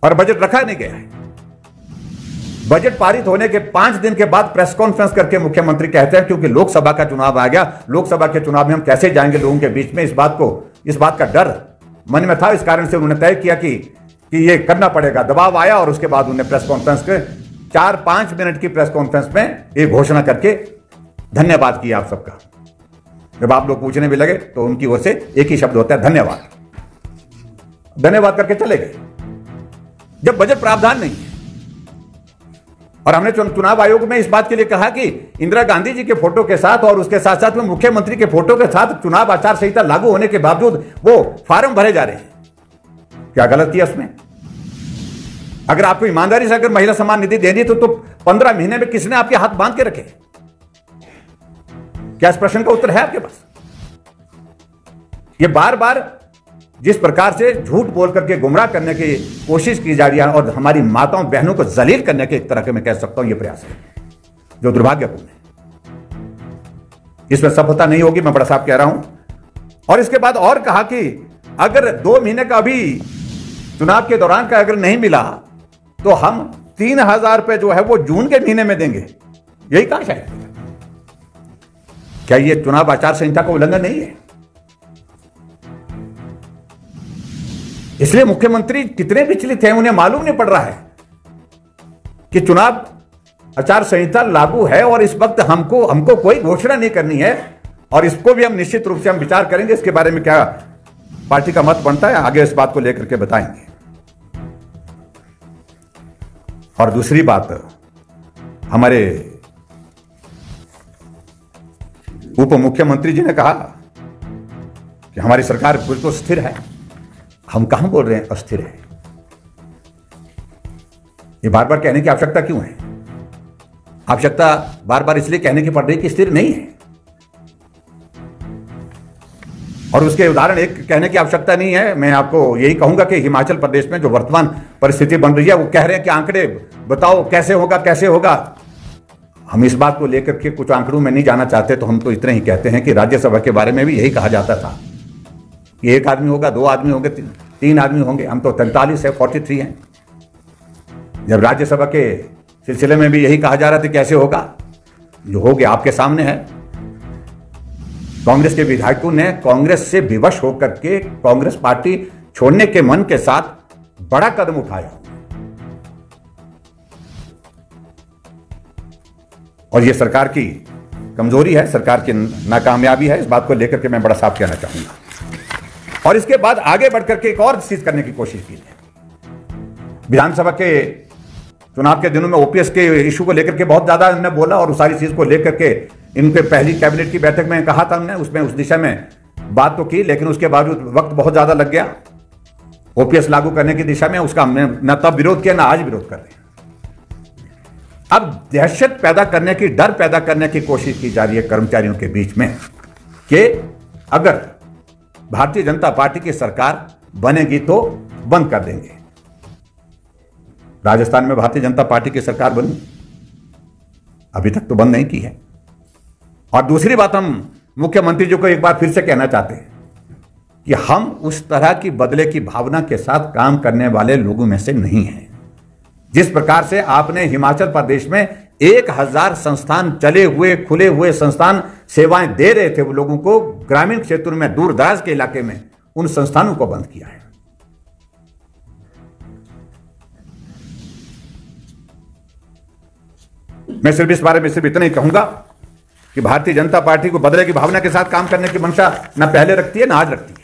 और बजट रखा नहीं गया है। बजट पारित होने के 5 दिन के बाद प्रेस कॉन्फ्रेंस करके मुख्यमंत्री कहते हैं क्योंकि लोकसभा का चुनाव आ गया, लोकसभा के चुनाव में हम कैसे जाएंगे लोगों के बीच में, इस बात का डर मन में था। इस कारण से उन्होंने तय किया कि ये करना पड़ेगा। दबाव आया और उसके बाद उन्होंने प्रेस कॉन्फ्रेंस के 4-5 मिनट की प्रेस कॉन्फ्रेंस में एक घोषणा करके धन्यवाद किया आप सबका। जब आप लोग पूछने भी लगे तो उनकी ओर से एक ही शब्द होता है, धन्यवाद। धन्यवाद करके चले गए जब बजट प्रावधान नहीं है। और हमने चुनाव आयोग में इस बात के लिए कहा कि इंदिरा गांधी जी के फोटो के साथ और उसके साथ साथ में मुख्यमंत्री के फोटो के साथ चुनाव आचार संहिता लागू होने के बावजूद वो फार्म भरे जा रहे हैं। क्या गलत किया उसमें? अगर आपको ईमानदारी से अगर महिला सम्मान निधि देनी है तो 15 महीने में किसने आपके हाथ बांध के रखे? क्या इस प्रश्न का उत्तर है आपके पास? ये बार बार जिस प्रकार से झूठ बोल करके गुमराह करने की कोशिश की जा रही है और हमारी माताओं बहनों को जलील करने के एक तरह के मैं कह सकता हूं ये प्रयास है जो दुर्भाग्यपूर्ण है। इसमें सफलता नहीं होगी, मैं बड़ा साफ कह रहा हूं। और इसके बाद और कहा कि अगर 2 महीने का अभी चुनाव के दौरान का अगर नहीं मिला तो हम 3000 रुपए जो है वो जून के महीने में देंगे। यही कहा शायद। क्या ये चुनाव आचार संहिता का उल्लंघन नहीं है? इसलिए मुख्यमंत्री कितने विचलित हैं उन्हें मालूम नहीं पड़ रहा है कि चुनाव आचार संहिता लागू है और इस वक्त हमको कोई घोषणा नहीं करनी है। और इसको भी हम निश्चित रूप से हम विचार करेंगे, इसके बारे में क्या पार्टी का मत बनता है आगे इस बात को लेकर के बताएंगे। और दूसरी बात, हमारे उप मुख्यमंत्री जी ने कहा कि हमारी सरकार बिल्कुल स्थिर है। हम कहां बोल रहे हैं अस्थिर है? ये बार बार कहने की आवश्यकता क्यों है? आवश्यकता बार बार इसलिए कहने की पड़ रही कि स्थिर नहीं है। और उसके उदाहरण एक कहने की आवश्यकता नहीं है। मैं आपको यही कहूंगा कि हिमाचल प्रदेश में जो वर्तमान परिस्थिति बन रही है वो कह रहे हैं कि आंकड़े बताओ कैसे होगा कैसे होगा। हम इस बात को लेकर के कुछ आंकड़ों में नहीं जाना चाहते, तो हम तो इतने ही कहते हैं कि राज्यसभा के बारे में भी यही कहा जाता था कि 1 आदमी होगा, 2 आदमी होंगे, 3 आदमी होंगे। हम तो 43 है, 43 हैं। जब राज्यसभा के सिलसिले में भी यही कहा जा रहा था कैसे होगा, जो हो गया आपके सामने है। कांग्रेस के विधायकों ने कांग्रेस से विवश होकर के कांग्रेस पार्टी छोड़ने के मन के साथ बड़ा कदम उठाया और यह सरकार की कमजोरी है, सरकार की नाकामयाबी है। इस बात को लेकर के मैं बड़ा साफ कहना चाहूंगा। और इसके बाद आगे बढ़कर के एक और चीज करने की कोशिश की है। विधानसभा के चुनाव के दिनों में ओपीएस के इशू को लेकर के बहुत ज्यादा हमने बोला और उस सारी चीज को लेकर के इनके पहली कैबिनेट की बैठक में कहा था हमने, उसमें उस दिशा में बात तो की, लेकिन उसके बावजूद वक्त बहुत ज्यादा लग गया ओपीएस लागू करने की दिशा में। उसका हमने न तब विरोध किया, न आज विरोध कर रहे हैं। अब दहशत पैदा करने की, डर पैदा करने की कोशिश की जा रही है कर्मचारियों के बीच में कि अगर भारतीय जनता पार्टी की सरकार बनेगी तो बंद कर देंगे। राजस्थान में भारतीय जनता पार्टी की सरकार बनी, अभी तक तो बंद नहीं की है। और दूसरी बात, हम मुख्यमंत्री जी को एक बार फिर से कहना चाहते हैं कि हम उस तरह की बदले की भावना के साथ काम करने वाले लोगों में से नहीं हैं। जिस प्रकार से आपने हिमाचल प्रदेश में 1000 संस्थान चले हुए, खुले हुए संस्थान सेवाएं दे रहे थे वो लोगों को, ग्रामीण क्षेत्रों में, दूर दराज के इलाके में उन संस्थानों को बंद किया है। मैं सिर्फ इस बारे में सिर्फ इतना ही कहूंगा कि भारतीय जनता पार्टी को बदले की भावना के साथ काम करने की मंशा न पहले रखती है न आज रखती है।